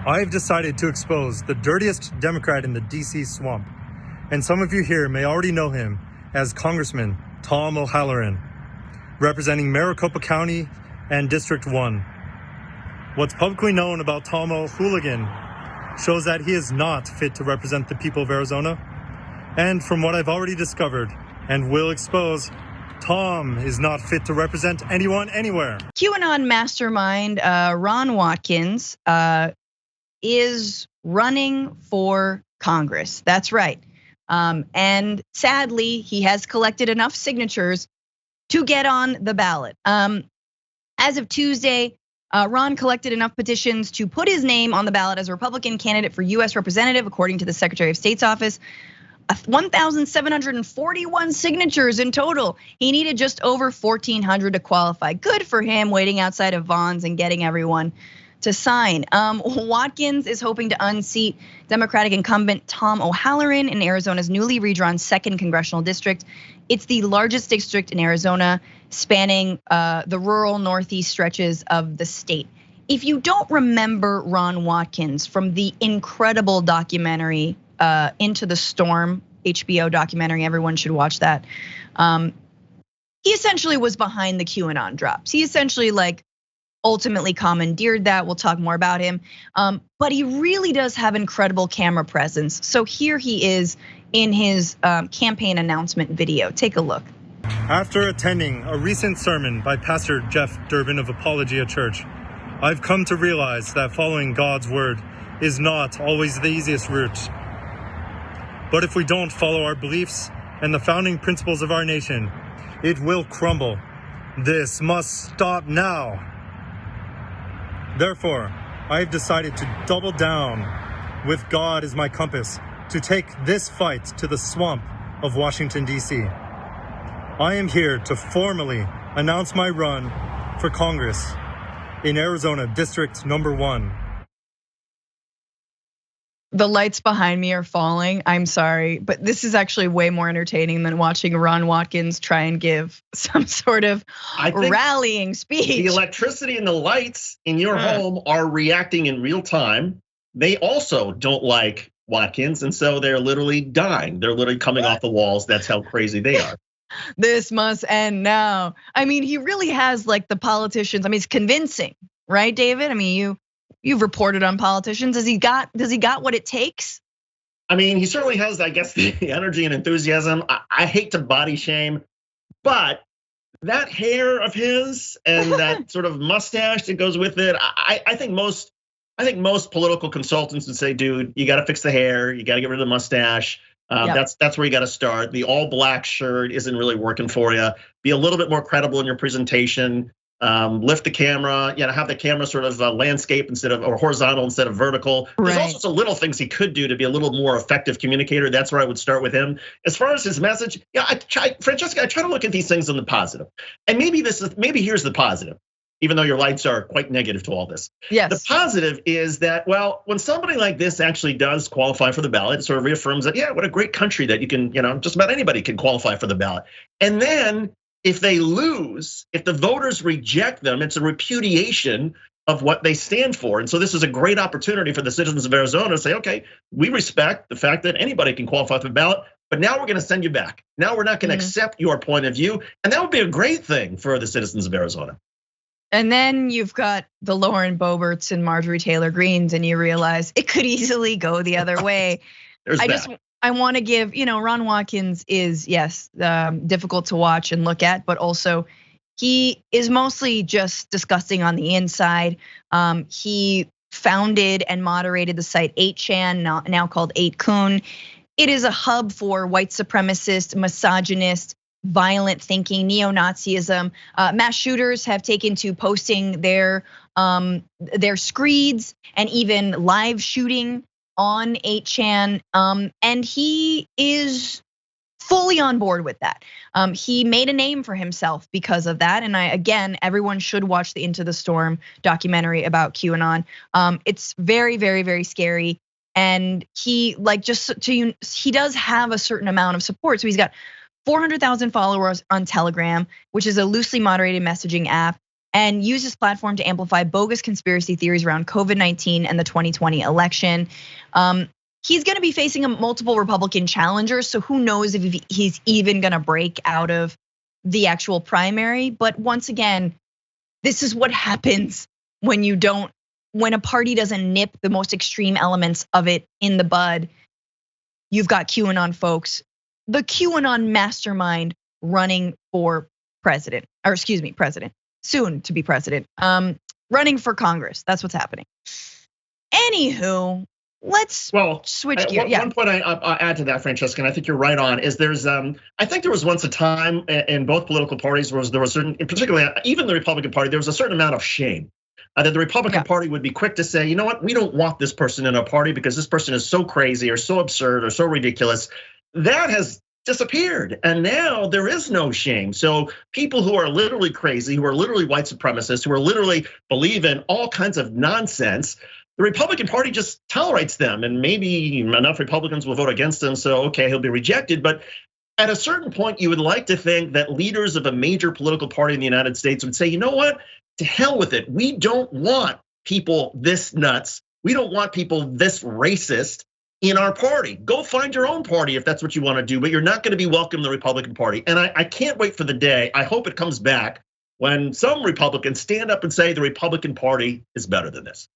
I've decided to expose the dirtiest Democrat in the DC swamp. And some of you here may already know him as Congressman Tom O'Halloran, representing Maricopa County and District 1. What's publicly known about Tom O'Hooligan shows that he is not fit to represent the people of Arizona. And from what I've already discovered and will expose, Tom is not fit to represent anyone anywhere. QAnon mastermind Ron Watkins is running for Congress. That's right. And sadly, he has collected enough signatures to get on the ballot. As of Tuesday, Ron collected enough petitions to put his name on the ballot as a Republican candidate for US representative, according to the Secretary of State's office. 1,741 signatures in total. He needed just over 1,400 to qualify. Good for him, waiting outside of Vaughn's and getting everyone to sign. Watkins is hoping to unseat Democratic incumbent Tom O'Halloran in Arizona's newly redrawn 2nd congressional district. It's the largest district in Arizona, spanning the rural northeast stretches of the state. If you don't remember Ron Watkins from the incredible documentary Into the Storm, HBO documentary, everyone should watch that. He essentially was behind the QAnon drops. He essentially ultimately commandeered that. We'll talk more about him. But he really does have incredible camera presence. So here he is in his campaign announcement video. Take a look. After attending a recent sermon by Pastor Jeff Durbin of Apologia Church, I've come to realize that following God's word is not always the easiest route. But if we don't follow our beliefs and the founding principles of our nation, it will crumble. This must stop now. Therefore, I have decided to double down with God as my compass to take this fight to the swamp of Washington, D.C. I am here to formally announce my run for Congress in Arizona District Number 1. The lights behind me are falling. I'm sorry, but this is actually way more entertaining than watching Ron Watkins try and give some sort of rallying speech. The electricity and the lights in your home are reacting in real time. They also don't like Watkins, and so they're literally dying. They're literally coming off the walls. That's how crazy they are. This must end now. I mean, he really has the politicians. I mean, it's convincing, right, David? I mean, You've reported on politicians. Does he got what it takes? I mean, he certainly has, I guess, the energy and enthusiasm. I hate to body shame, but that hair of his and that sort of mustache that goes with it, I think most political consultants would say, dude, you got to fix the hair, you got to get rid of the mustache. That's where you got to start. The all black shirt isn't really working for you. Be a little bit more credible in your presentation. Lift the camera, have the camera sort of landscape or horizontal instead of vertical. There's all sorts of little things he could do to be a little more effective communicator. That's where I would start with him. As far as his message, Francesca, I try to look at these things on the positive. And maybe here's the positive, even though your lights are quite negative to all this. Yes. The positive is that, when somebody like this actually does qualify for the ballot, it sort of reaffirms that, what a great country that you can, just about anybody can qualify for the ballot. And then if they lose, if the voters reject them, it's a repudiation of what they stand for. And so this is a great opportunity for the citizens of Arizona to say, okay, we respect the fact that anybody can qualify for the ballot, but now we're gonna send you back. Now we're not gonna accept your point of view. And that would be a great thing for the citizens of Arizona. And then you've got the Lauren Boeberts and Marjorie Taylor Greens, and you realize it could easily go the other way. I want to give, Ron Watkins is, yes, difficult to watch and look at, but also he is mostly just disgusting on the inside. He founded and moderated the site 8chan, now called 8kun. It is a hub for white supremacist, misogynist, violent thinking, neo-Nazism. Mass shooters have taken to posting their screeds and even live shooting on 8chan, and he is fully on board with that. He made a name for himself because of that, and everyone should watch the Into the Storm documentary about QAnon. It's very, very, very scary, and he does have a certain amount of support. So he's got 400,000 followers on Telegram, which is a loosely moderated messaging app. and use his platform to amplify bogus conspiracy theories around COVID-19 and the 2020 election. He's gonna be facing multiple Republican challengers, so who knows if he's even gonna break out of the actual primary. But once again, this is what happens when a party doesn't nip the most extreme elements of it in the bud. You've got QAnon folks, the QAnon mastermind running for president, or excuse me, president, soon to be president, running for Congress. That's what's happening. Anywho, let's switch gears. One point I add to that, Francesca, and I think you're right on, is there's, I think there was once a time in both political parties where there was certain, particularly even the Republican Party, there was a certain amount of shame. That the Republican Party would be quick to say, you know what, we don't want this person in our party because this person is so crazy or so absurd or so ridiculous. That has disappeared, and now there is no shame. So people who are literally crazy, who are literally white supremacists, who are literally believe in all kinds of nonsense, the Republican Party just tolerates them, and maybe enough Republicans will vote against him, so okay, he'll be rejected. But at a certain point, you would like to think that leaders of a major political party in the United States would say, you know what? To hell with it. We don't want people this nuts. We don't want people this racist in our party. Go find your own party if that's what you want to do, but you're not going to be welcome in the Republican Party. And I can't wait for the day, I hope it comes back, when some Republicans stand up and say the Republican Party is better than this.